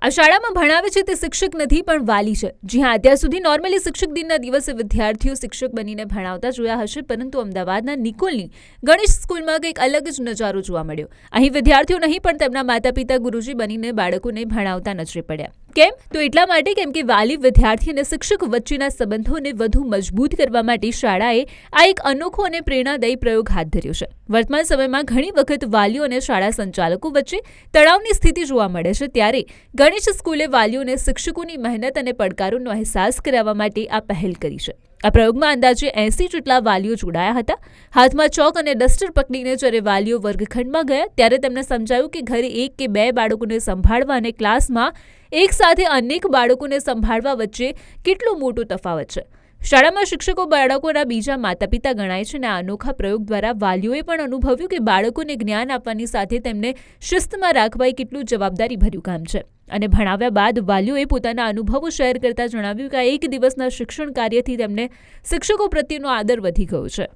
આ શાળામાં ભણાવે છે તે શિક્ષક નથી પણ વાલી છે. જી હા, અત્યાર સુધી નોર્મલી શિક્ષક દિનના દિવસે વિદ્યાર્થીઓ શિક્ષક બનીને ભણાવતા જોયા હશે, પરંતુ અમદાવાદના નિકોલની ગણેશ સ્કૂલમાં કંઈક અલગ જ નજારો જોવા મળ્યો. અહીં વિદ્યાર્થીઓ નહીં પણ તેમના માતા પિતા ગુરુજી બનીને બાળકોને ભણાવતા નજરે પડ્યા. કેમ? તો એટલા માટે કેમ કે વાલી, વિદ્યાર્થી અને શિક્ષક વચ્ચેના સંબંધોને વધુ મજબૂત કરવા માટે શાળાએ આ એક અનોખો અને પ્રેરણાદાયી પ્રયોગ હાથ ધર્યો છે. વર્તમાન સમયમાં ઘણી વખત વાલીઓ અને શાળા સંચાલકો વચ્ચે તણાવની સ્થિતિ જોવા મળે છે, ત્યારે ગણેશ સ્કૂલે વાલીઓને શિક્ષકોની મહેનત અને પડકારોનો અહેસાસ કરાવવા માટે આ પહેલ કરી છે. આ પ્રયોગમાં અંદાજે 80 જેટલા વાલીઓ જોડાયા હતા. હાથમાં ચોક અને ડસ્ટર પકડીને જ્યારે વાલીઓ વર્ગખંડમાં ગયા ત્યારે તેમને સમજાયું કે ઘરે 1 કે 2 બાળકોને સંભાળવા અને ક્લાસમાં એક સાથે અનેક બાળકોને સંભાળવા વચ્ચે કેટલો મોટો તફાવત છે. શાળામાં શિક્ષકો બાળકોના બીજા માતા પિતા ગણાય છે અને આ અનોખા પ્રયોગ દ્વારા વાલીઓએ પણ અનુભવ્યું કે બાળકોને જ્ઞાન આપવાની સાથે તેમને શિસ્તમાં રાખવા એ કેટલું જવાબદારીભર્યું કામ છે. અને ભણાવ્યા બાદ વાલીઓએ પોતાના અનુભવો શેર કરતા જણાવ્યું કે આ એક દિવસના શિક્ષણ કાર્યથી તેમને શિક્ષકો પ્રત્યેનો આદર વધી ગયો છે.